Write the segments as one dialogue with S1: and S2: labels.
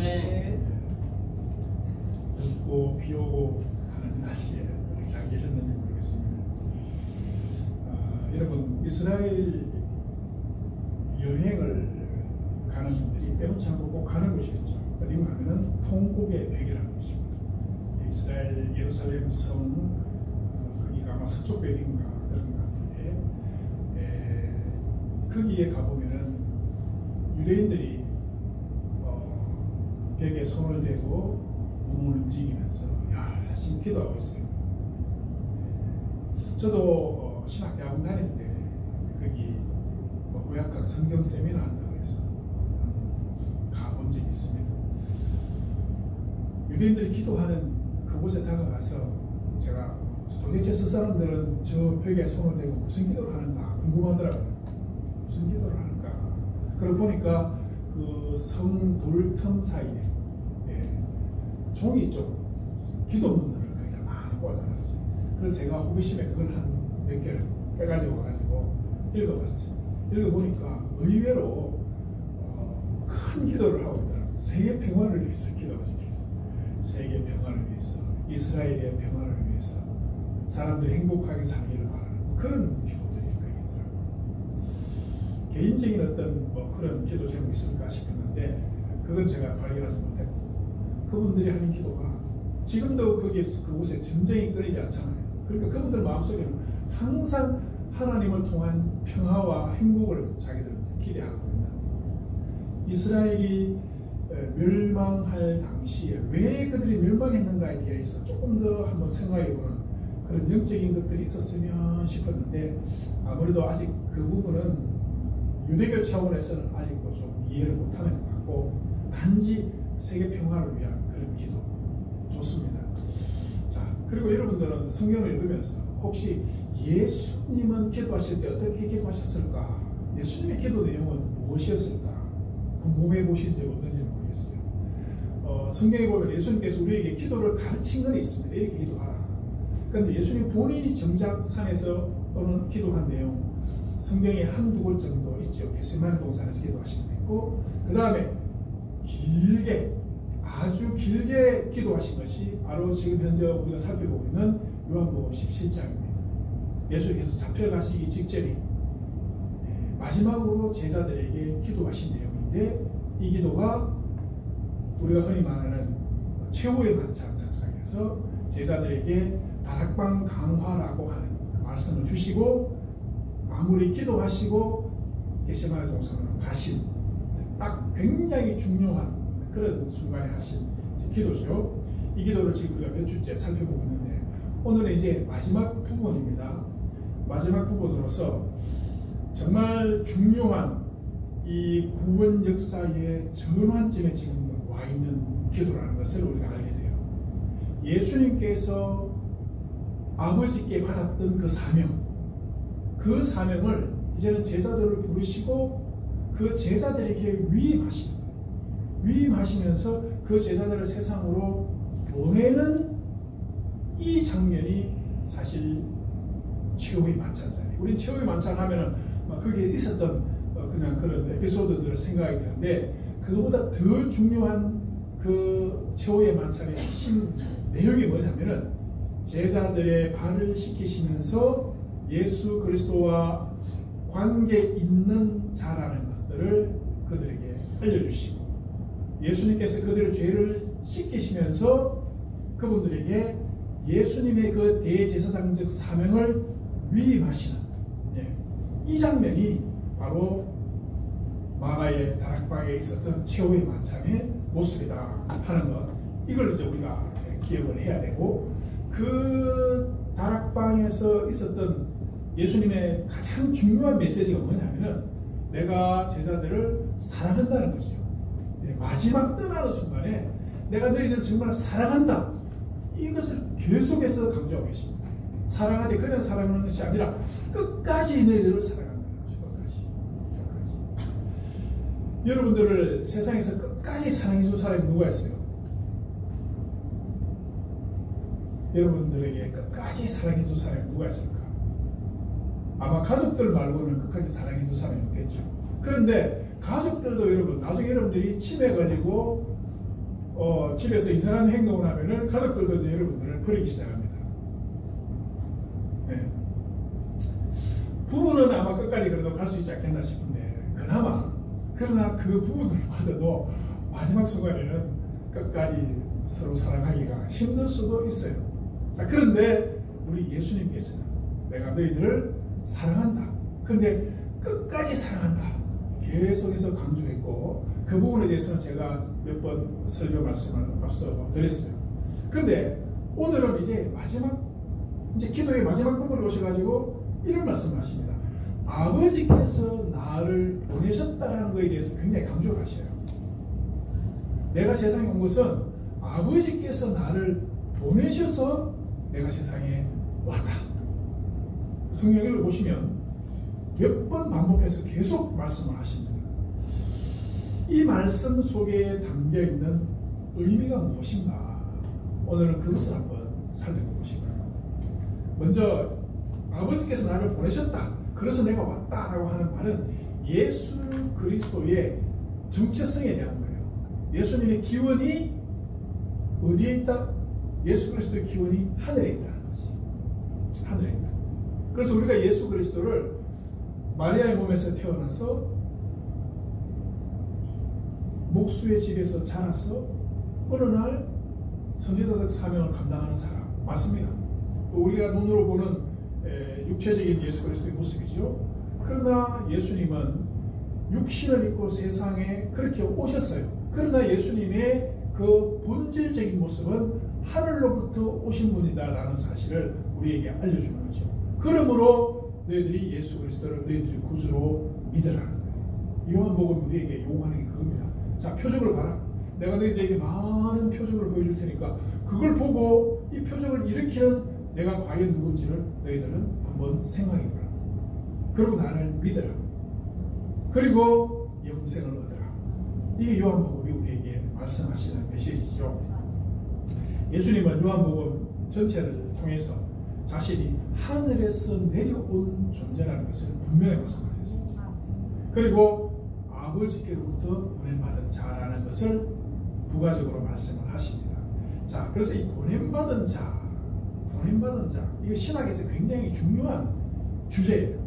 S1: 아멘.
S2: 덥고 비 오고 하는 날씨에 잘 계셨는지 모르겠습니다. 여러분, 이스라엘 여행을 가는 분들이 빼놓지 않고 꼭 가는 곳이겠죠. 어디 가면은 통곡의 벽이라는 곳입니다. 이스라엘 예루살렘 성, 거기가 아마 서쪽 벽인가 그런 것 같은데, 거기에 가보면은 유대인들이 벽에 손을 대고 몸을 움직이면서 열심히 기도하고 있어요. 저도 신학대학원 다닐 때 거기 구약학 성경 세미나 한다고 해서 가본 적이 있습니다. 유대인들이 기도하는 그곳에 다가가서 제가 도대체 저 사람들은 저 벽에 손을 대고 무슨 기도를 하는가 궁금하더라고요. 무슨 기도를 하는가. 그러고 보니까 그 성 돌틈 사이에 종이 쪽 기도문들을 그냥 많이 꽂아놨어요. 그래서 제가 호기심에 그걸 한 몇 개를 빼가지고 와가지고 읽어봤어요. 읽어보니까 의외로 큰 기도를 하고 있더라고요. 세계 평화를 위해서 기도하고 있어요. 세계 평화를 위해서, 이스라엘의 평화를 위해서, 사람들이 행복하게 살기를 바라는 그런 기도들이 있더라고요. 개인적인 어떤 그런 기도 제목이 있을까 싶었는데 그건 제가 발견하지 못했고, 그분들이 하는 기도가 지금도 그곳에 전쟁이 끊이지 않잖아요. 그러니까 그분들 마음속에는 항상 하나님을 통한 평화와 행복을 자기들은 기대하거든요. 이스라엘이 멸망할 당시에 왜 그들이 멸망했는가에 대해서 조금 더 한번 생각해보는 그런 영적인 것들이 있었으면 싶었는데, 아무래도 아직 그 부분은 유대교 차원에서는 아직도 좀 이해를 못하는 것 같고, 단지 세계 평화를 위한 그런 기도 좋습니다. 자, 그리고 여러분들은 성경을 읽으면서 혹시 예수님은 기도하실 때 어떻게 기도하셨을까? 예수님의 기도 내용은 무엇이었을까? 궁금해 보신 적 없는지 모르겠어요. 성경에 보면 예수님께서 우리에게 기도를 가르친 건 있습니다. 이렇게 기도하라. 그런데 예수님 본인이 정작 산에서 또는 기도한 내용, 성경에 한두 곳 정도 있죠. 겟세마네 동산에서 기도하신 거 있고, 그 다음에 길게, 아주 길게 기도하신 것이 바로 지금 현재 우리가 살펴보고 있는 요한복음 17장입니다. 예수께서 잡혀가시기 직전에 마지막으로 제자들에게 기도하신 내용인데, 이 기도가 우리가 흔히 말하는 최후의 만찬 석상에서 제자들에게 다락방 강화라고 하는 말씀을 주시고, 마무리 기도하시고 겟세마네 동산으로 가신 딱 굉장히 중요한 그런 순간에 하신 기도죠. 이 기도를 지금 우리가 몇 주째 살펴보고 있는데, 오늘은 이제 마지막 부분입니다. 마지막 부분으로서 정말 중요한 이 구원 역사의 전환점에 지금 와 있는 기도라는 것을 우리가 알게 돼요. 예수님께서 아버지께 받았던 그 사명, 그 사명을 이제는 제자들을 부르시고 그 제자들에게 위임하시면서 그 제자들을 세상으로 보내는 이 장면이 사실 최후의 만찬잖아요. 우리 최후의 만찬 하면은 거기에 있었던 그냥 그런 에피소드들을 생각이 드는데, 그거보다 더 중요한 그 최후의 만찬의 핵심 내용이 뭐냐면은 제자들의 발을 씻기시면서 예수 그리스도와 관계 있는 자라는 것들을 그들에게 알려주시고, 예수님께서 그들의 죄를 씻기시면서 그분들에게 예수님의 그 대제사장적 사명을 위임하시는 이 장면이 바로 마가의 다락방에 있었던 최후의 만찬의 모습이다 하는 것, 이걸 이제 우리가 기억을 해야 되고, 그 다락방에서 있었던 예수님의 가장 중요한 메시지가 뭐냐면은 내가 제자들을 사랑한다는 거죠. 마지막 떠나는 순간에 내가 너희들 정말 사랑한다, 이것을 계속해서 강조하고 계십니다. 사랑하되 그냥 사랑하는 것이 아니라 끝까지 너희들을 사랑한다는 것이 끝까지. 여러분들을 세상에서 끝까지 사랑해줄 사람이 누가 있어요? 여러분들에게 끝까지 사랑해줄 사람이 누가 있을까? 아마 가족들 말고는 끝까지 사랑해줄 사람이 없겠죠. 그런데 가족들도 여러분, 나중에 여러분들이 치매 걸리고 집에서 이상한 행동을 하면은 가족들도 이제 여러분들을 버리기 시작합니다. 네. 부부는 아마 끝까지 그래도 갈 수 있지 않겠나 싶은데 그러나 그 부부들마저도 마지막 순간에는 끝까지 서로 사랑하기가 힘들 수도 있어요. 자, 그런데 우리 예수님께서는 내가 너희들을 사랑한다. 그런데 끝까지 사랑한다. 계속해서 강조했고 그 부분에 대해서는 제가 몇 번 설교 말씀을 앞서 드렸어요. 그런데 오늘은 이제 기도의 마지막 부분에 오셔가지고 이런 말씀을 하십니다. 아버지께서 나를 보내셨다는 것에 대해서 굉장히 강조를 하셔요. 내가 세상에 온 것은 아버지께서 나를 보내셔서 내가 세상에 왔다. 성경을 보시면 몇 번 반복해서 계속 말씀을 하십니다. 이 말씀 속에 담겨있는 의미가 무엇인가? 오늘은 그것을 한번 살펴보고 싶어요. 먼저 아버지께서 나를 보내셨다. 그래서 내가 왔다라고 하는 말은 예수 그리스도의 정체성에 대한 거예요. 예수님의 기원이 어디에 있다? 예수 그리스도의 기원이 하늘에 있다는 거지. 하늘에 있다. 그래서 우리가 예수 그리스도를 마리아의 몸에서 태어나서 목수의 집에서 자라서 어느 날 선지자적 사명을 감당하는 사람 맞습니다. 우리가 눈으로 보는 육체적인 예수 그리스도의 모습이죠. 그러나 예수님은 육신을 입고 세상에 그렇게 오셨어요. 그러나 예수님의 그 본질적인 모습은 하늘로부터 오신 분이다라는 사실을 우리에게 알려주는 거죠. 그러므로 너희들이 예수 그리스도를 너희들의 구주로 믿으라는 거예요. 요한복음 우리에게 요구하는 게 그겁니다. 자, 표적을 봐라. 내가 너희들에게 많은 표적을 보여줄 테니까 그걸 보고 이 표적을 일으키는 내가 과연 누군지를 너희들은 한번 생각해보라. 그리고 나를 믿으라. 그리고 영생을 얻으라. 이게 요한복음이 우리에게 말씀하시는 메시지죠. 예수님은 요한복음 전체를 통해서 자신이 하늘에서 내려온 존재라는 것을 분명히 말씀하셨습니다. 그리고 아버지께로부터 보냄받은 자라는 것을 부가적으로 말씀을 하십니다. 자, 그래서 이 보냄받은 자, 이거 신학에서 굉장히 중요한 주제예요.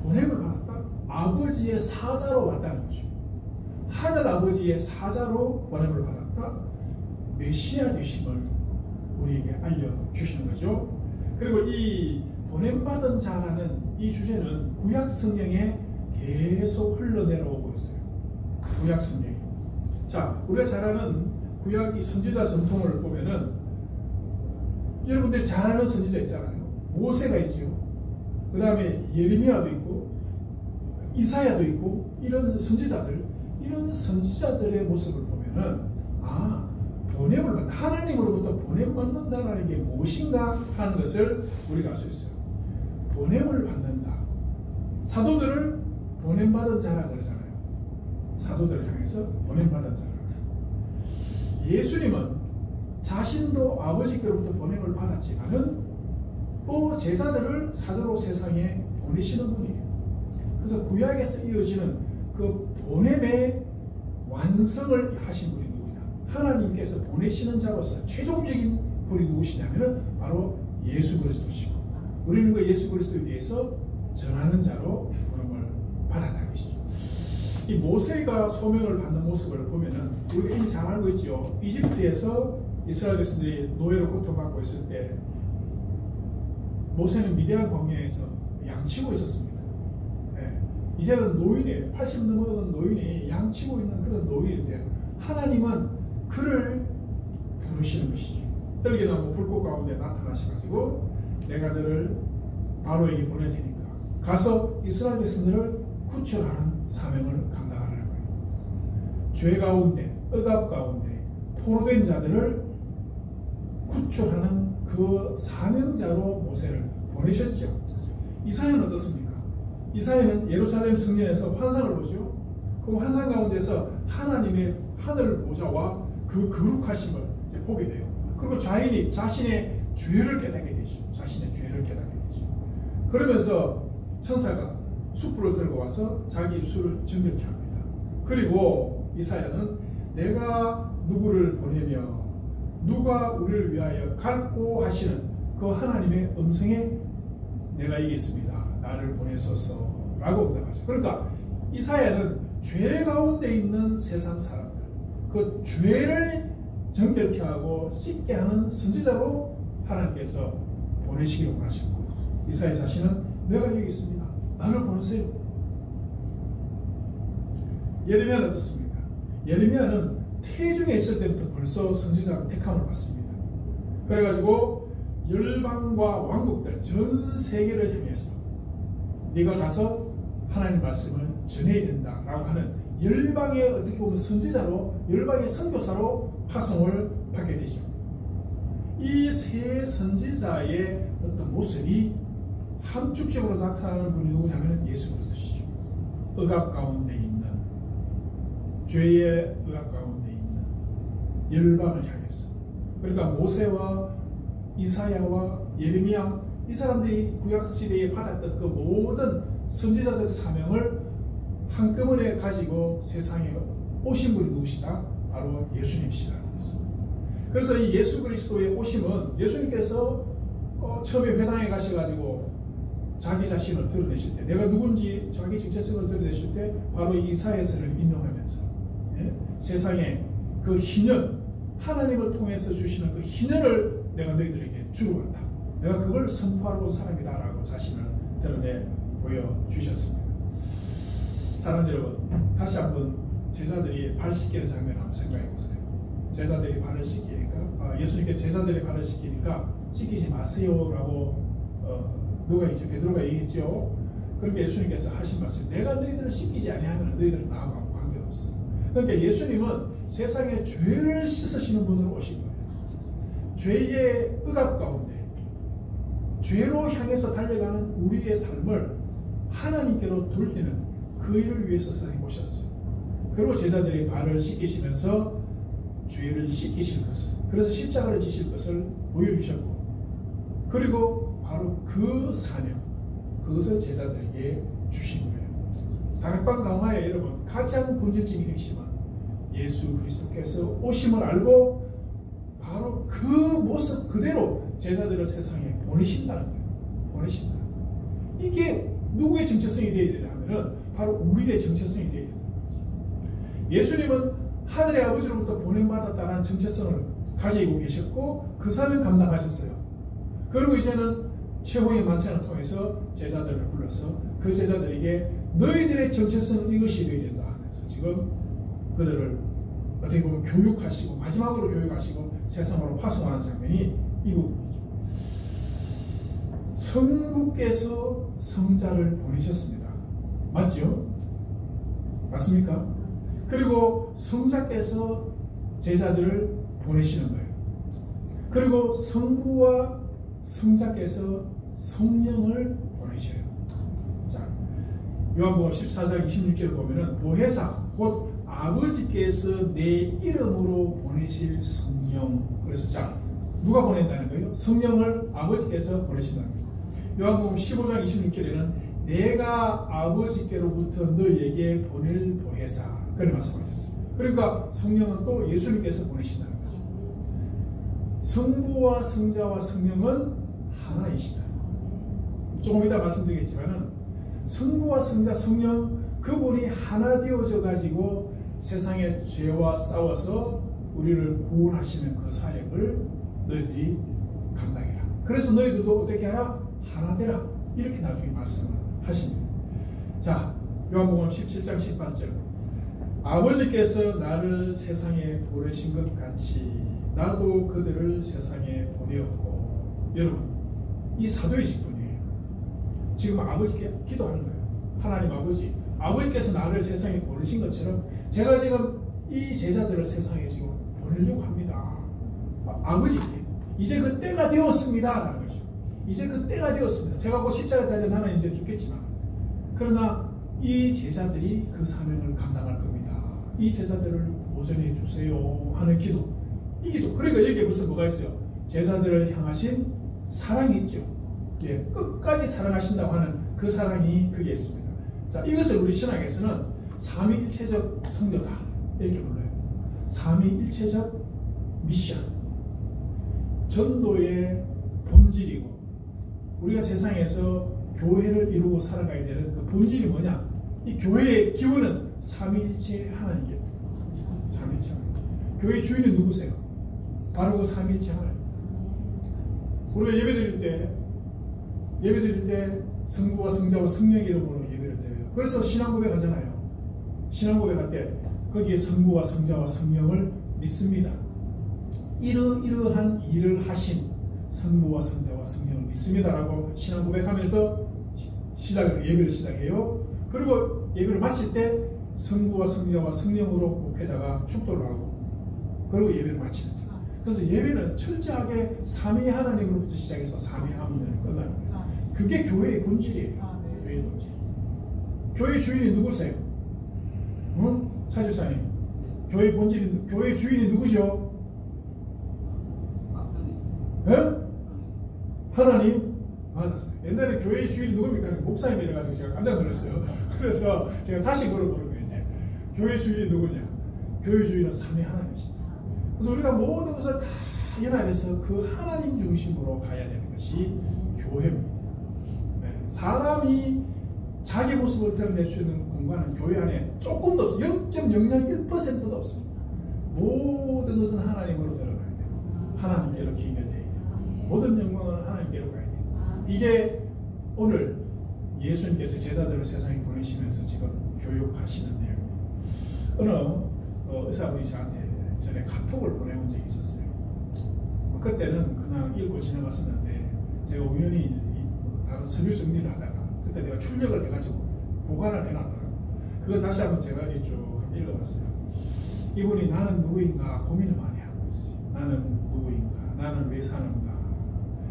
S2: 보냄을 받았다? 아버지의 사자로 왔다는 거죠. 하늘 아버지의 사자로 보냄을 받았다? 메시아 되심을 우리에게 알려주시는 거죠. 그리고 이 보냄받은 자라는 이 주제는 구약 성경에 계속 흘러내려오고 있어요. 구약 성경에. 자, 우리가 잘 아는 구약 이 선지자 전통을 보면은 여러분들 잘 아는 선지자 있잖아요. 모세가 있죠. 그 다음에 예레미야도 있고 이사야도 있고 이런 선지자들의 모습을 보면은 보냄을 받는, 하나님으로부터 보냄받는다라는 게 무엇인가 하는 것을 우리가 알 수 있어요. 보냄을 받는다. 사도들을 보냄받은 자라 그러잖아요. 사도들을 향해서 보냄받은 자라. 예수님은 자신도 아버지께로부터 보냄을 받았지만은 또 제자들을 사도로 세상에 보내시는 분이에요. 그래서 구약에서 이어지는 그 보냄의 완성을 하신 분이 누구냐? 하나님께서 보내시는 자로서 최종적인 분이 누구시냐면은 바로 예수 그리스도시고, 우리는 그 예수 그리스도에 대해서 전하는 자로 부름을 받았다는 것이죠. 이 모세가 소명을 받는 모습을 보면은 우리가 이미 잘 알고 있죠. 이집트에서 이스라엘 백성들이 노예로 고통받고 있을 때 모세는 미디안 광야에서 양치고 있었습니다. 네. 이제는 노인이에요. 80 넘어간 노인이 양치고 있는 그런 노인인데 하나님은 그를 부르시는 것이죠. 떨기나무 불꽃 가운데 나타나셔가지고 내가 너를 바로에게 보낼 테니까 가서 이스라엘 백성들을 구출하는 사명을 감당하라는 거예요. 죄 가운데, 억압 가운데 포로된 자들을 구출하는 그 사명자로 모세를 보내셨죠. 이사야는 어떻습니까? 이사야는 예루살렘 성전에서 환상을 보죠. 그 환상 가운데서 하나님의 하늘 보좌와 그 거룩하심을 이제 보게 돼요. 그리고 자신이 자신의 죄를 깨닫게 되죠. 자신의 죄를 깨닫게 되죠. 그러면서 천사가 숯불을 들고 와서 자기 입술을 정결케 합니다. 그리고 이사야는 내가 누구를 보내며 누가 우리를 위하여 갈고 하시는 그 하나님의 음성에 내가 이기 있습니다. 나를 보내소서 라고 응답하죠. 그러니까 이사야는 죄 가운데 있는 세상 사람들, 그 죄를 정결케 하고 씻게 하는 선지자로 하나님께서 보내시기를 원하셨고, 이사야 자신은 내가 여기 있습니다. 나를 보내세요. 예레미야는 어떻습니까? 예레미야는 태중에 있을 때부터 벌써 선지자로 택함을 받습니다. 그래가지고 열방과 왕국들 전 세계를 향해서 네가 가서 하나님 말씀을 전해야 된다라고 하는 열방의 어떻게 보면 선지자로, 열방의 선교사로 파송을 받게 되죠. 이 세 선지자의 어떤 모습이 함축적으로 나타나는 분이 누구냐면 예수 그리스도시죠. 억압 가운데 있는, 죄의 억압 가운데 있는 열방을 향해서. 그러니까 모세와 이사야와 예레미야, 이 사람들이 구약시대에 받았던 그 모든 선지자적 사명을 한꺼번에 가지고 세상에 오신 분이 누구시다? 바로 예수님이시라는 거죠. 그래서 이 예수 그리스도의 오심은 예수님께서 처음에 회당에 가셔가지고 자기 자신을 드러내실 때, 내가 누군지 자기 정체성을 드러내실 때 바로 이사야서를 인용하면서 세상에 그 희년, 하나님을 통해서 주시는 그 희년을 내가 너희들에게 주러 왔다. 내가 그걸 선포하러 온 사람이다 라고 자신을 드러내 보여주셨습니다. 사랑하는 여러분, 다시 한번 제자들이 발 씻기는 장면을 한번 생각해 보세요. 제자들이 발을 씻기니까, 예수님께 제자들이 발을 씻기니까 씻기지 마세요 라고 누가 있죠? 베드로가 얘기했죠. 그러니까 예수님께서 하신 말씀, 내가 너희들을 씻기지 아니하면 너희들은 나하고 관계없어. 그러니까 예수님은 세상의 죄를 씻으시는 분으로 오신 거예요. 죄의 억압 가운데 죄로 향해서 달려가는 우리의 삶을 하나님께로 돌리는 그 일을 위해서 선생님 오셨어요. 그리고 제자들이 발을 씻기시면서 죄를 씻기실 것을, 그래서 십자가를 지실 것을 보여주셨고, 그리고 바로 그 사명, 그것을 제자들에게 주신 거예요. 다락방 강화에 여러분 가장 본질적인 핵심은 예수 그리스도께서 오심을 알고 바로 그 모습 그대로 제자들을 세상에 보내신다는 거예요. 보내신다. 이게 누구의 정체성이 되어야 되냐 하면은 바로 우리의 정체성이 되어야 된다. 예수님은 하늘의 아버지로부터 보냄받았다는 정체성을 가지고 계셨고 그 사명을 감당하셨어요. 그리고 이제는 최후의 만찬을 통해서 제자들을 불러서 그 제자들에게 너희들의 정체성은 이것이 되어야 된다 하면서 지금 그들을 어떻게 보면 교육하시고 마지막으로 교육하시고 세상으로 파송하는 장면이 이 부분이죠. 성부께서 성자를 보내셨습니다. 맞죠? 맞습니까? 그리고 성자께서 제자들을 보내시는 거예요. 그리고 성부와 성자께서 성령을 보내셔요. 자, 요한복음 14장 26절을 보면은 보혜사 곧 아버지께서 내 이름으로 보내실 성령. 그래서 자, 누가 보낸다는 거예요? 성령을 아버지께서 보내신다는 거예요. 요한복음 15장 26절에는 내가 아버지께로부터 너희에게 보낼 보혜사, 그런 말씀하셨어요. 그러니까 성령은 또 예수님께서 보내신다는 거죠. 성부와 성자와 성령은 하나이시다. 조금 이따 말씀드리겠지만은 성부와 성자, 성령 그분이 하나 되어져 가지고 세상의 죄와 싸워서 우리를 구원하시는 그 사역을 너희들이 감당해라. 그래서 너희들도 어떻게 하라? 하나 되라. 이렇게 나중에 말씀을 하십니다. 자, 요한복음 17장 18절 아버지께서 나를 세상에 보내신 것 같이 나도 그들을 세상에 보내었고. 여러분, 이 사도의 직분이에요. 지금 아버지께 기도하는 거예요. 하나님 아버지, 아버지께서 나를 세상에 보내신 것처럼 제가 지금 이 제자들을 세상에 지금 보내려고 합니다. 아버지께 이제 그 때가 되었습니다 라는 거죠. 이제 그 때가 되었습니다. 제가 곧 십자가에 달려 나는 이제 죽겠지만 그러나 이 제자들이 그 사명을 감당할 겁니다. 이 제자들을 보존해 주세요 하는 기도. 이 기도. 그러니까 여기에 무슨 뭐가 있어요? 제자들을 향하신 사랑이 있죠. 예, 끝까지 사랑하신다고 하는 그 사랑이 그게 있습니다. 자, 이것을 우리 신학에서는 삼위일체적 성도다 이렇게 불러요. 삼위일체적 미션, 전도의 본질이고 우리가 세상에서 교회를 이루고 살아가야 되는 그 본질이 뭐냐? 이 교회의 기원은 삼위일체 하나님께. 삼위일체 하나님. 교회 주인은 누구세요? 바로 그 삼위일체 하나님. 우리가 예배드릴 때 성부와 성자와 성령 이름으로 예배를 드려요. 그래서 신앙고백 하잖아요. 신앙고백 할 때 거기에 성부와 성자와 성령을 믿습니다. 이러이러한 일을 하신 성부와 성자와 성령을 믿습니다라고 신앙고백하면서 예배를 시작해요. 그리고 예배를 마칠 때 성부와 성자와 성령으로 목회자가 축도를 하고 그리고 예배를 마치는 거예요. 그래서 예배는 철저하게 삼위 하나님으로부터 시작해서 삼위 하나님을 끝나는 거예요. 그게 교회의 본질이에요. 교회의 본질. 교회 주인이 누구세요? 응? 차주사님. 교회 본질이, 교회 주인이 누구죠? 네? 하나님? 맞았어요. 옛날에 교회의 주인이 누굽니까? 목사님이 이래가지고 제가 깜짝 놀랐어요. 그래서 제가 다시 물어보는 거예요. 이제. 교회 주인이 누구냐? 교회 주인은 삼위 하나님이시다. 그래서 우리가 모든 것을 다 연합해서 그 하나님 중심으로 가야 되는 것이 교회입니다. 네. 사람이 자기 모습을 드러낼 수 있는 공간은 교회 안에 조금도 없어요. 0.001%도 없습니다. 모든 것은 하나님으로 드러나야 돼요. 하나님께로 기인되어야 돼요. 모든 영광은 하나님께로 가야 돼요. 이게 오늘 예수님께서 제자들을 세상에 보내시면서 지금 교육하시는 내용입니다. 어느 의사분이 저한테 전에 카톡을 보내온 적이 있었어요. 그때는 그냥 읽고 지나갔었는데 제가 우연히 다른 서류 정리를 하다가 그때 내가 출력을 해가지고 보관을 해놨더라고요. 그걸 다시 한번 제가 쭉 읽어봤어요. 이분이 나는 누구인가 고민을 많이 하고 있어요. 나는 누구인가? 나는 왜 사는가?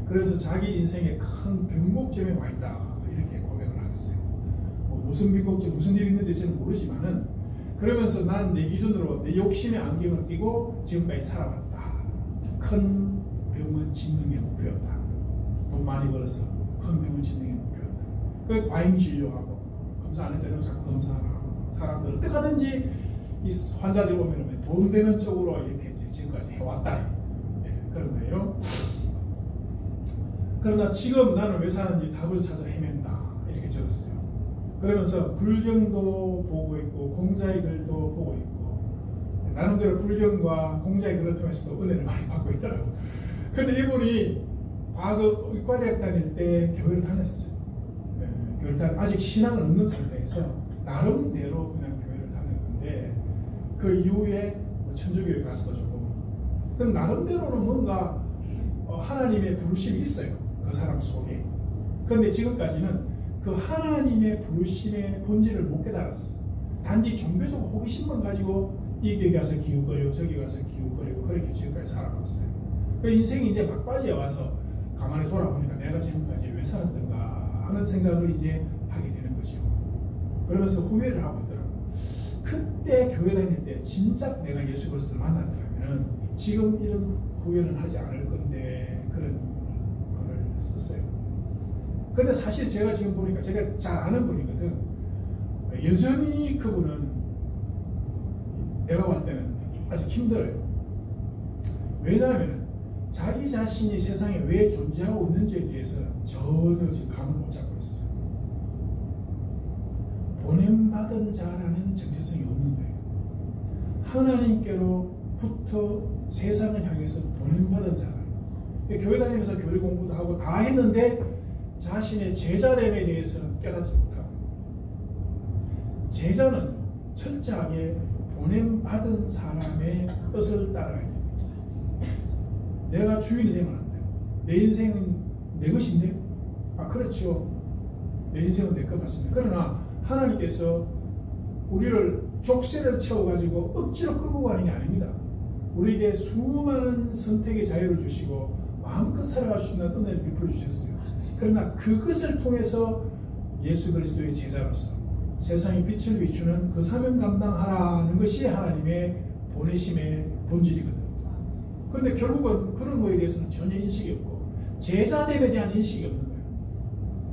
S2: 그래서 자기 인생의 큰 변곡점에 와 있다 이렇게 고백을 하겠어요. 무슨 변곡점, 무슨 일이 있는지 저는 모르지만은 그러면서 나는 내 기준으로 내 욕심의 안경을 끼고 지금까지 살아왔다. 큰 병은 짓는 게 목표였다. 돈 많이 벌어서 큰 병은 짓는 게 목표였다. 그 과잉 진료하고 검사 안 했다고 자꾸 검사하고 사람들 어떻게든지 이 환자들 오면 돈 되는 쪽으로 이렇게 지금까지 해왔다. 네, 그런 거예요. 그러나 지금 나는 왜 사는지 답을 찾아 헤맨다. 이렇게 적었어요. 그러면서 불경도 보고 있고 공자의 글도 보고 있고 나름대로 불경과 공자의 글을 통해서도 은혜를 많이 받고 있더라고요. 근데 이분이 과거 의과대학 다닐 때 교회를 다녔어요. 네, 교회를 아직 신앙은 없는 상태에서 나름대로 그냥 교회를 다녔는데 그 이후에 천주교에 가서도 조금 그럼 나름대로는 뭔가 하나님의 부르심이 있어요. 그 사람 속에. 그런데 지금까지는 그 하나님의 부르심의 본질을 못 깨달았어. 단지 종교적 호기심만 가지고 이게 가서 기웃거리고 저기 가서 기웃거리고 그렇게 지금까지 살아왔어요. 그 인생이 이제 막바지에 와서 가만히 돌아보니까 내가 지금까지 왜 살았던가 하는 생각을 이제 하게 되는 거죠. 그러면서 후회를 하고 있더라고요. 그때 교회 다닐 때 진짜 내가 예수 그리스도를 만났더라면 지금 이런 후회는 하지 않을 건데 그런 글을 썼어요. 근데 사실 제가 지금 보니까 제가 잘 아는 분이거든. 여전히 그분은 내가 볼 때는 아직 힘들어요. 왜냐하면 자기 자신이 세상에 왜 존재하고 있는지에 대해서 전혀 지금 감을 못 잡고 있어요. 보냄받은 자라는 정체성이 없는 거예요. 하나님께로부터 세상을 향해서 보냄받은 자라. 교회 다니면서 교리 공부도 하고 다 했는데 자신의 제자됨에 대해서는 깨닫지 못하고 제자는 철저하게 보냄받은 사람의 뜻을 따라가야 됩니다. 내가 주인이 되면 안 돼요. 내 인생은 내 것인데 그렇죠. 내 인생은 내 것 같습니다. 그러나 하나님께서 우리를 족쇄를 채워가지고 억지로 끌고 가는 게 아닙니다. 우리에게 수많은 선택의 자유를 주시고 마음껏 살아갈 수 있는 은혜를 베풀어 주셨어요. 그러나 그것을 통해서 예수 그리스도의 제자로서 세상의 빛을 비추는 그 사명 감당하라는 것이 하나님의 보내심의 본질이거든. 그런데 결국은 그런 거에 대해서는 전혀 인식이 없고 제자됨에 대한 인식이 없는 거예요.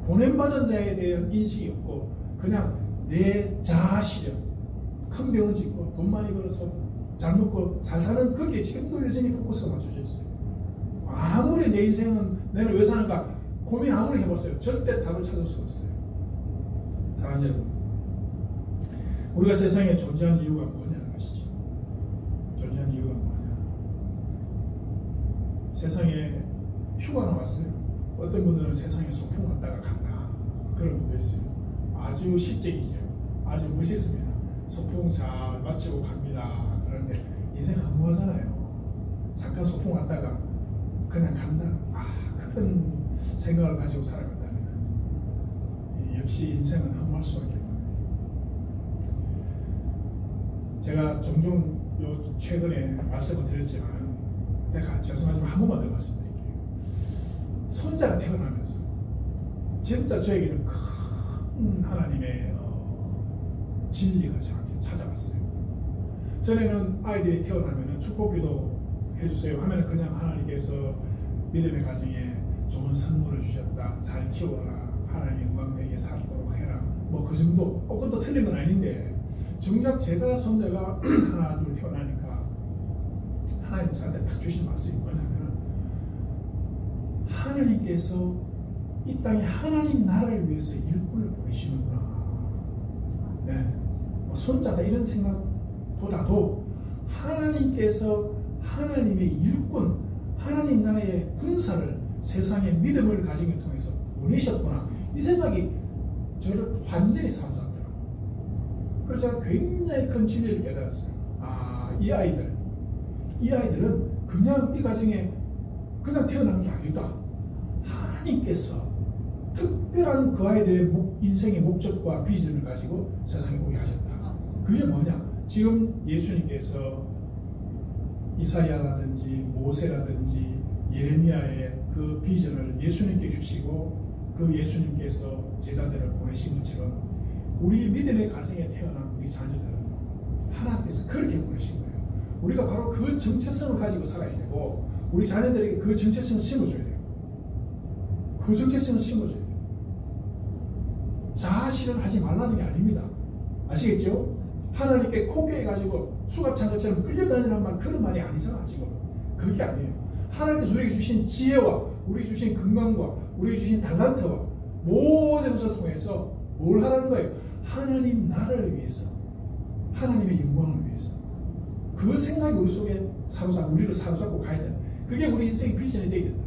S2: 보냄받은 자에 대한 인식이 없고 그냥 내 자아 실력 큰 병을 짓고 돈 많이 벌어서 잘 먹고 잘 사는 거기에 지금도 여전히 포커스가 맞춰져 있어요. 아무리 내 인생은 내가 왜 사는가 고민 아무리 해봤어요. 절대 답을 찾을 수 없어요. 사랑하는 여러분, 우리가 세상에 존재하는 이유가 뭐냐는 것이죠. 존재하는 이유가 뭐냐. 세상에 휴가 나왔어요. 어떤 분들은 세상에 소풍 왔다가 간다. 그런 분도 있어요. 아주 시적이죠. 아주 멋있습니다. 소풍 잘 마치고 갑니다. 그런데 인생 허무하잖아요. 잠깐 소풍 왔다가 그냥 간다. 그런 생각을 가지고 살아간다면 역시 인생은 허무할 수밖에 없어요. 제가 종종 최근에 말씀을 드렸지만 내가 죄송하지만 한 번만 더 말씀드릴게요. 손자가 태어나면서 진짜 저에게는 큰 하나님의 진리가 저한테 찾아왔어요. 전에는 아이들이 태어나면 축복기도 해주세요 하면 그냥 하나님께서 믿음의 가정에 좋은 선물을 주셨다. 잘 키워라. 하나님의 영광되게 살도록 해라. 뭐 그 정도. 그것도 틀린 건 아닌데 정작 제가 손자가 하나 둘 태어나니까 하나님 저한테 딱 주신 말씀이 뭐냐면 하나님께서 이 땅에 하나님 나라를 위해서 일꾼을 보내시는구나. 네. 뭐 손자다 이런 생각보다도 하나님께서 하나님의 일꾼, 하나님 나라의 군사를 세상의 믿음을 가지기 통해서 보내셨구나. 이 생각이 저를 완전히 사로잡더라고요. 그래서 제가 굉장히 큰 진리를 깨달았어요. 이 아이들은 그냥 이 가정에 그냥 태어난 게 아니다. 하나님께서 특별한 그 아이들의 인생의 목적과 비전을 가지고 세상에 오게 하셨다. 그게 뭐냐? 지금 예수님께서 이사야라든지 모세라든지 예레미야의 그 비전을 예수님께 주시고 그 예수님께서 제자들을 보내신 것처럼 우리 믿음의 가정에 태어난 우리 자녀들은 하나님께서 그렇게 보내신 거예요. 우리가 바로 그 정체성을 가지고 살아야 되고 우리 자녀들에게 그 정체성을 심어줘야 돼요. 그 정체성을 심어줘야 돼요. 자아실현을 하지 말라는 게 아닙니다. 아시겠죠? 하나님께 코끼해가지고 수갑찬 것처럼 끌려다니는 말 그런 말이 아니잖아. 지금 그게 아니에요. 하나님께서 우리에게 주신 지혜와 우리에게 주신 건강과 우리에게 주신 달란트와 모든 것을 통해서 뭘 하라는 거예요? 하나님 나라를 위해서, 하나님의 영광을 위해서. 그 생각이 우리 속에 우리를 사로잡고 가야 돼. 그게 우리 인생의 비전이 되게 된다.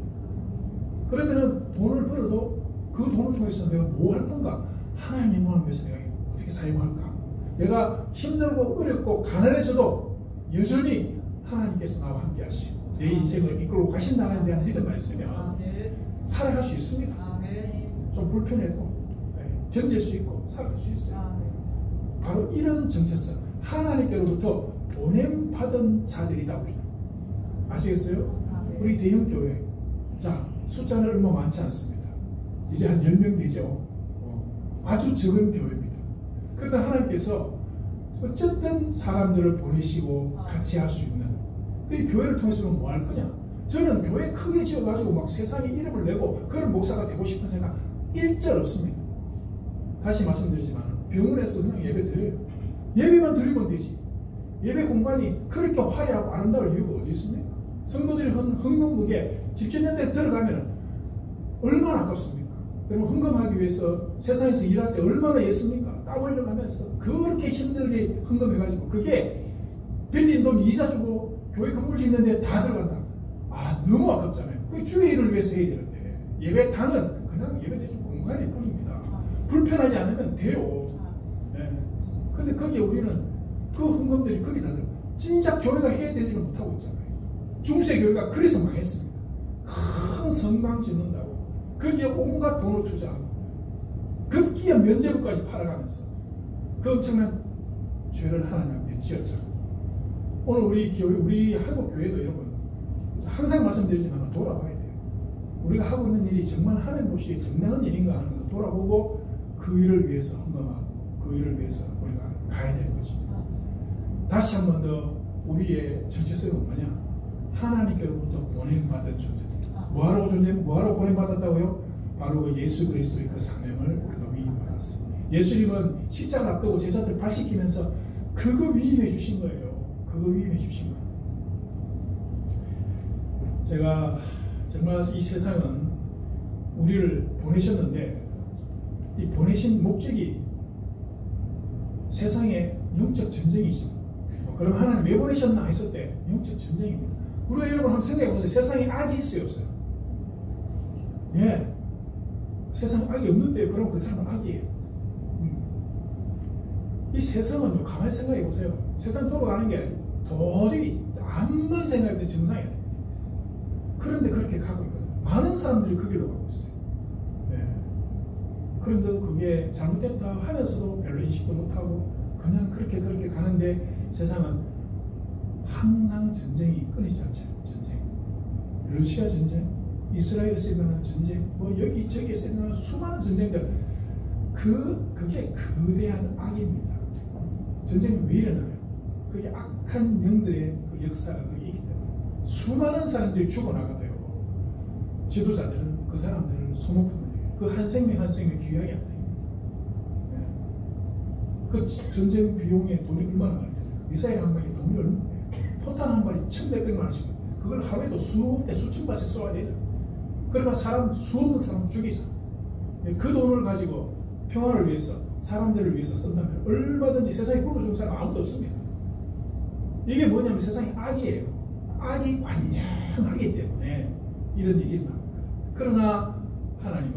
S2: 그러면은 돈을 벌어도 그 돈을 통해서 내가 뭐 할 건가? 하나님 영광을 위해서 내가 어떻게 사용할까? 내가 힘들고 어렵고 가난해져도 여전히 하나님께서 나와 함께 하시고 내 인생을 이끌고 가신다는 데 대한 믿음만 있으면 살아갈 수 있습니다. 좀 불편해도 견딜 수 있고 살아갈 수 있어요. 바로 이런 정체성, 하나님께로부터 보냄받은 자들이다. 우리 아시겠어요? 우리 대형교회 자 숫자는 얼마 많지 않습니다. 이제 한 10명 되죠. 아주 적은 교회입니다. 그러나 하나님께서 어쨌든 사람들을 보내시고 같이 할 수 있는 이 교회를 통해서는 뭐 할 거냐? 저는 교회 크게 지어가지고 막 세상에 이름을 내고 그런 목사가 되고 싶은 생각 일절 없습니다. 다시 말씀드리지만 병원에서 그냥 예배 드려요. 예배만 드리면 되지. 예배 공간이 그렇게 화려하고 아름다울 이유가 어디 있습니까? 성도들이 헌금무게 집주년대에 들어가면 얼마나 아깝습니까? 여러분 헌금하기 위해서 세상에서 일할 때 얼마나 애씁니까? 땀 흘려가면서 그렇게 힘들게 헌금해가지고 그게 빌린 돈 이자 주고 교회 건물 짓는데 다 들어간다. 너무 아깝잖아요. 그 주의 일을 위해서 해야 되는데 예배당은 그냥 예배드리는 공간일 뿐입니다. 불편하지 않으면 돼요. 근데 거기에 우리는 그 헌금들이 거기다 들어. 진짜 교회가 해야 될 일을 못하고 있잖아요. 중세교회가 그래서 망했습니다. 큰 성당 짓는다고 거기에 온갖 돈을 투자하고 급기야 면제부까지 팔아가면서 그 엄청난 죄를 하나님한테 지었죠. 오늘 우리 교회, 우리 한국 교회도 여러분 항상 말씀드리지만 돌아봐야 돼요. 우리가 하고 있는 일이 정말 하나님 보시기에 정당한 일인가 하는 것을 돌아보고 그 일을 위해서 헌금하고 그 일을 위해서 우리가 가야 되는 거죠. 다시 한 번 더 우리의 정체성은 뭐냐? 하나님께로부터 보냄받은 존재들. 뭐하러 보냄받았다고요? 바로 그 예수 그리스도의 그 사명을 우리가 위임받았어요. 예수님은 십자가 앞두고 제자들 발 씻기면서 그거 위임해 주신 거예요. 그 그걸 위임해 주신 거예요. 제가 정말 이 세상은 우리를 보내셨는데 이 보내신 목적이 세상의 영적 전쟁이죠. 그럼 하나님 왜 보내셨나 했을 때 영적 전쟁입니다. 우리가 여러분 한번 생각해 보세요. 세상에 악이 있어요, 없어요? 예. 세상에 악이 없는데 그럼 그 사람은 악이에요. 이 세상은 가만히 생각해 보세요. 세상 돌아가는 게 도저히 아무런 생각할 때 정상이 아니에요. 그런데 그렇게 가고 있거든요. 많은 사람들이 그 길로 가고 있어요. 네. 그런데 그게 잘못됐다 하면서도 별로 인식도 못하고 그냥 그렇게 가는데 세상은 항상 전쟁이 끊이지 않죠. 전쟁. 러시아 전쟁, 이스라엘에서 일어나는 전쟁, 뭐 여기저기에서 일어나는 수많은 전쟁들, 그게 거대한 악입니다. 전쟁이 왜 일어나요? 그게 악한 영들의 그 역사가 거기 있기 때문에 수많은 사람들이 죽어나가도 지도자들은 그 사람들을 소모품을 해요. 그 한 생명 한 생명 귀하게 한다. 네. 그 전쟁 비용에 돈이 얼마나 많이 됩니까? 미사일 한 방에 돈이 얼마나 돼요? 포탄 한 발이 1,100만 원씩. 그걸 하루에도 수백 대 수천 발씩 쏘아야 되죠. 그러니까 수없는 사람 죽이죠. 그 돈을 가지고 평화를 위해서, 사람들을 위해서 쓴다면 얼마든지 세상에 굶어준 사람 아무도 없습니다. 이게 뭐냐면 세상이 악이에요. 악이 관영하기 때문에 이런 일이 일어납니다. 그러나 하나님은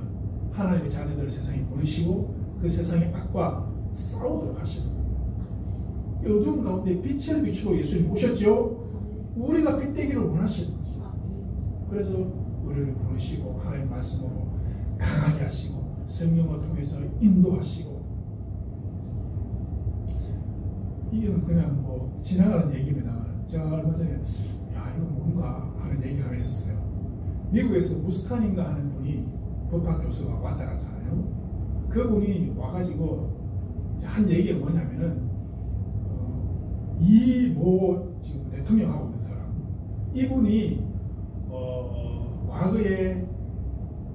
S2: 하나님의 자녀들을 세상에 보내시고 그 세상의 악과 싸우도록 하시는 거예요. 어두운 가운데 빛을 비추고 예수님 오셨죠. 우리가 빛 되기를 원하시는 거죠. 그래서 우리를 부르시고 하나님의 말씀으로 강하게 하시고 성령을 통해서 인도하시고, 이건 그냥 뭐 지나가는 얘기입니다만 제가 얼마 전에 야 이거 뭔가 하는 얘기가 하나 있었어요. 미국에서 무스탄인가 하는 분이 법학 교수가 왔다 갔잖아요. 그분이 와가지고 한 얘기가 뭐냐면은 이 뭐 지금 대통령하고 있는 사람, 이분이 과거에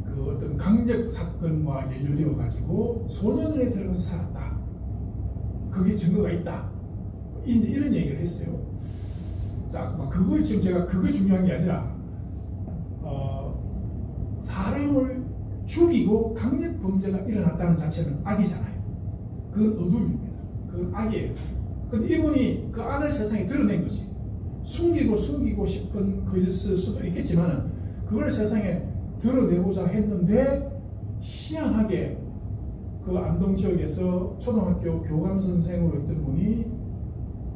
S2: 그 어떤 강력 사건과 연루되어 가지고 소년원에 들어가서 살았다. 그게 증거가 있다. 이런 얘기를 했어요. 자, 그걸 지금 제가 그게 중요한 게 아니라 사람을 죽이고 강력 범죄가 일어났다는 자체는 악이잖아요. 그건 어둠입니다. 그건 악이에요. 근데 이분이 그 악을 세상에 드러낸 것이 숨기고 싶은 것일 수도 있겠지만 그걸 세상에 드러내고자 했는데 희한하게 그 안동 지역에서 초등학교 교감 선생으로 있던 분이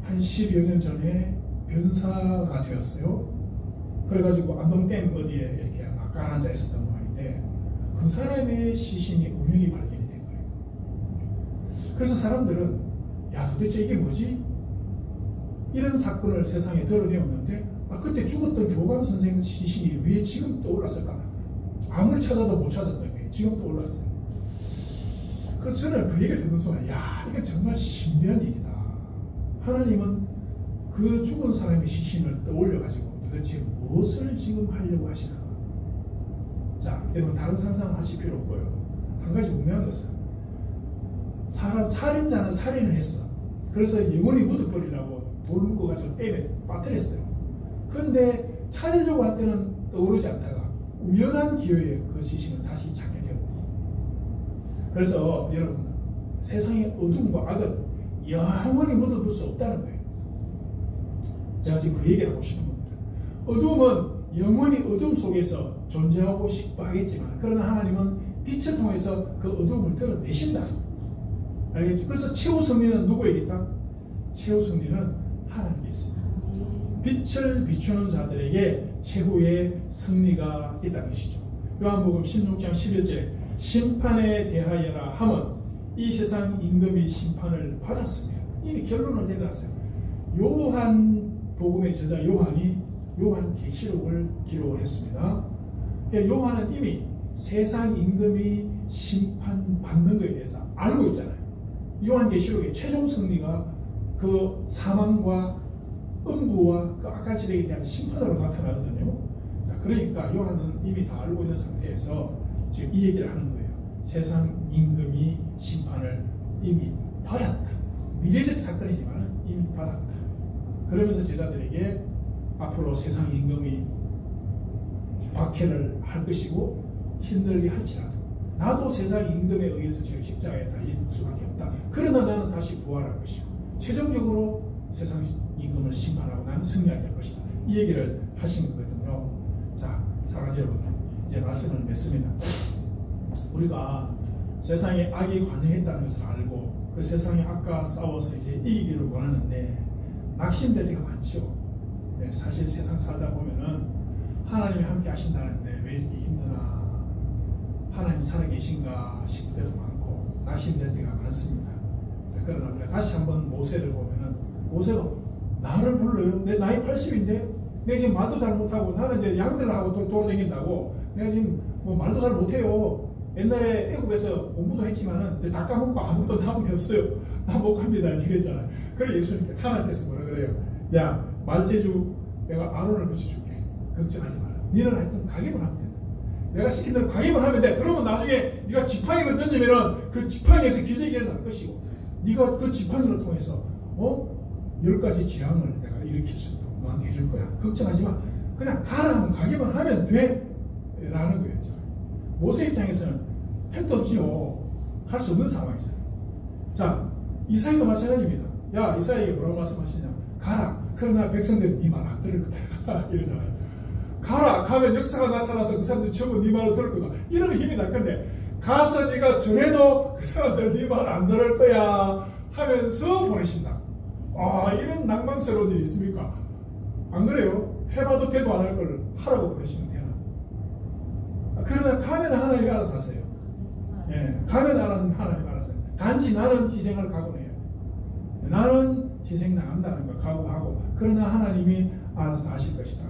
S2: 한 10여 년 전에 변사가 되었어요. 그래가지고 안동댐 어디에 이렇게 가라앉아 있었던 모양인데 그 사람의 시신이 우연히 발견이 된 거예요. 그래서 사람들은 야 도대체 이게 뭐지? 이런 사건을 세상에 드러내었는데 그때 죽었던 교감 선생 시신이 왜 지금 떠올랐을까? 아무리 찾아도 못 찾았던 게 지금 떠올랐어요. 그래서 저는 그 얘기를 듣는 순간 야 이건 정말 신비한 일이다. 하나님은 그 죽은 사람의 시신을 떠올려가지고 도대체 무엇을 지금 하려고 하시나? 자, 여러분 다른 상상을 하실 필요 없고요. 한 가지 분명한 것은 살인자는 살인을 했어. 그래서 영원히 묻어버리려고 돌 묶어가지고 댐에 빠뜨렸어요. 그런데 찾으려고 할 때는 떠오르지 않다가 우연한 기회에 그 시신을 다시 찾게 되고, 그래서 여러분 세상의 어둠과 악은 영원히 묻어둘 수 없다는 거예요. 제가 지금 그 얘기를 하고 싶은 겁니다. 어둠은 영원히 어둠 속에서 존재하고 싶어 하겠지만 그러나 하나님은 빛을 통해서 그 어둠을 드러내신다. 알겠죠? 그래서 최후 승리는 누구에게 있다? 최후 승리는 하나님께 있습니다. 빛을 비추는 자들에게 최후의 승리가 있다는 것이죠. 요한복음 16장 11절 심판에 대하여라 함은 이 세상 임금이 심판을 받았습니다. 이미 결론을 내놨어요. 요한복음의 저자 요한이 요한계시록을 기록을 했습니다. 요한은 이미 세상 임금이 심판받는 것에 대해서 알고 있잖아요. 요한계시록의 최종 승리가 그 사망과 음부와 그 아카시렉에 대한 심판으로 나타나거든요. 자, 그러니까 요한은 이미 다 알고 있는 상태에서 지금 이 얘기를 하는 거예요. 세상 임금이 심판을 이미 받았다. 미래적 사건이지만 이미 받았다. 그러면서 제자들에게 앞으로 세상 임금이 박해를 할 것이고 힘들게 할지라도 나도 세상 임금에 의해서 지금 십자가에 달릴 수밖에 없다. 그러나 나는 다시 부활할 것이고 최종적으로 세상 임금을 심판하고 나는 승리하게 될 것이다. 이 얘기를 하신 거거든요. 자, 사랑하는 여러분, 이제 말씀을 맺습니다. 우리가 세상에 악이 관여했다는 것을 알고 그 세상의 악과 싸워서 이제 이기기를 원하는데 낙심될 때가 많죠. 네, 사실 세상 살다 보면은 하나님이 함께 하신다는데 왜 이렇게 힘드나, 하나님 살아계신가 싶을 때도 많고 낙심될 때가 많습니다. 자, 그러나 우리가 다시 한번 모세를 보면은 모세가 나를 불러요? 내 나이 80인데 내가 지금 말도 잘 못하고 나는 이제 양들하고 돌아다닌다고 내가 지금 뭐 말도 잘 못해요. 옛날에 애국에서 공부도 했지만은 다 까먹고 아무것도 남은 게 없어요. 나 못 갑니다. 이랬잖아요. 그래 예수님께 하나님께서 뭐라 그래요? 야, 말재주 내가 아론을 붙여줄게. 걱정하지 마라. 너는 하여튼 가기만 하면 된다. 내가 시킨 대로 가기만 하면 돼. 그러면 나중에 네가 지팡이를 던지면은 그 지팡이에서 기적이 일어날 것이고 네가 그 지팡이를 통해서 10가지 재앙을 내가 일으킬 수 있도록 너한테 해줄 거야. 걱정하지 마. 그냥 가라 하면 가기만 하면 돼. 라는 거였잖아요. 모세 입장에서는 택도 없지요. 할 수 없는 상황이잖아요. 자, 이사야도 마찬가지입니다. 야, 이사야에게 뭐라고 말씀하시냐? 가라. 그러나 백성들은 네 말 안 들을 거다. 이러잖아요. 가라. 가면 역사가 나타나서 그 사람들이 전부 네 말을 들을 거다. 이러면 힘이 날 건데 가서 네가 전해도 그 사람들 네 말 안 들을 거야 하면서 보내신다. 아, 이런 낭만스러운 일이 있습니까? 안 그래요? 해봐도 돼도 안 할 걸 하라고 보내시면 되나? 그러나 가면 하나님이 알아서 하세요. 예, 가면 하나님 알아서 해요. 단지 나는 희생을 각오해야 돼. 나는 희생 나간다는 걸 각오하고 그러나 하나님이 알아서 하실 것이다.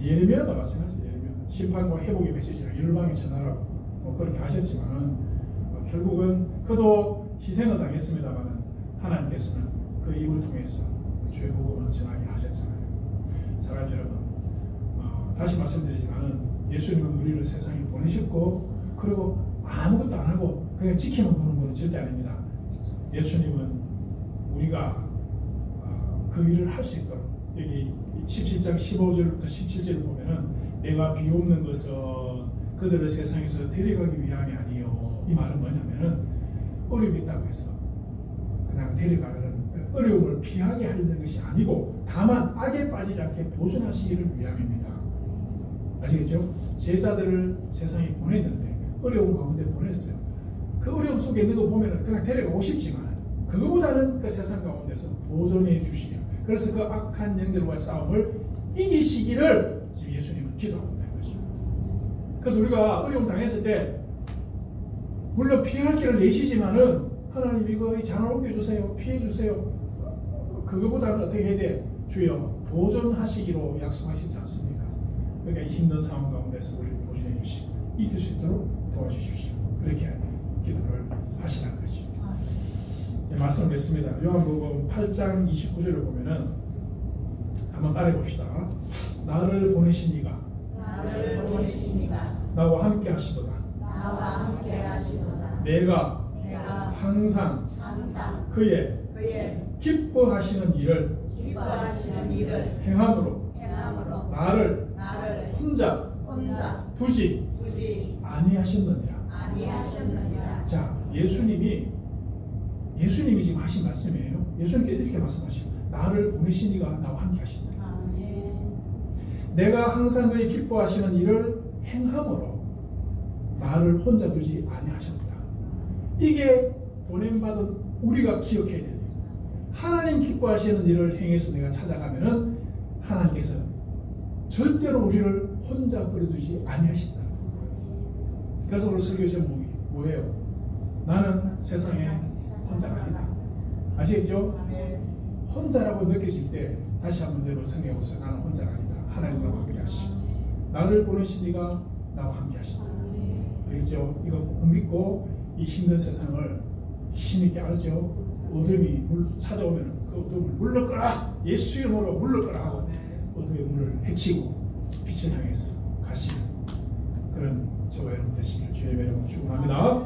S2: 예레미야도 마찬가지예요. 예레미야 심판과 회복의 메시지를 열방에 전하라고 그렇게 하셨지만은 결국은 그도 희생을 당했습니다만은 하나님께서는 그 입을 통해서 주의 복음을 전하게 하셨잖아요. 사랑하는 여러분, 다시 말씀드리지만은 예수님은 우리를 세상에 보내셨고 그리고 아무것도 안 하고 그냥 지켜만 보는 분은 절대 아닙니다. 예수님은 우리가 그 일을 할 수 있도록 여기 17장 15절부터 17절을 보면은 내가 비옵는 것은 그들을 세상에서 데려가기 위함이 아니요. 이 말은 뭐냐면은 어려움이 있다고 해서 그냥 데려가는 어려움을 피하게 하려는 것이 아니고 다만 악에 빠지지 않게 보존하시기를 위함입니다. 아시겠죠? 제자들을 세상에 보냈는데 어려움 가운데 보냈어요. 그 어려움 속에 있는 거 보면 그냥 데려가고 싶지만 그거보다는 그 세상 가운데서 보존해 주시려 그래서 그 악한 영들과의 싸움을 이기시기를 지금 예수님은 기도하고 있다는 것입니다. 그래서 우리가 어려움 당했을 때 물론 피할 길을 내시지만은 하나님 이거 이 잔을 옮겨주세요. 피해주세요. 그거보다는 어떻게 해야 돼? 주여 보존하시기로 약속하시지 않습니까? 그러니까 이 힘든 상황 가운데서 우리를 보존해 주시고 이길 수 있도록 도와주십시오. 그렇게 기도를 하시라는 거죠. 말씀을 맺습니다. 요한복음 8장 29절을 보면은 한번 따라해 봅시다. 나를 보내신 이가 나와 함께 하시도다. 내가 항상 그의 기뻐하시는 일을 행함으로 나를 혼자 두지 아니하셨느니라. 자, 예수님이 지금 하신 말씀이에요. 예수님께서 이렇게 말씀하시고 나를 보내신 이가 나와 함께 하신다. 내가 항상 그의 기뻐하시는 일을 행함으로 나를 혼자 두지 아니하셨다. 이게 보냄받은 우리가 기억해야 돼요. 하나님 기뻐하시는 일을 행해서 내가 찾아가면은 하나님께서 절대로 우리를 혼자 버려두지 아니하신다. 그래서 오늘 설교 제목이 뭐예요? 나는 세상에 혼자가 아니다. 아시겠죠? 혼자라고 느껴질 때 다시 한번 여러분 생각해보세요. 나는 혼자가 아니다. 하나님 나와 함께 하시고 나를 보내신 이가 나와 함께 하신다. 알겠죠? 이거 꼭 믿고 이 힘든 세상을 힘있게 알죠? 어둠이 찾아오면 그 어둠을 물러거라! 예수 이름으로 물러거라 하고 어둠의 문을 헤치고 빛을 향해서 가시는 그런 저와 여러분 되시길 주의 이름으로 축원합니다.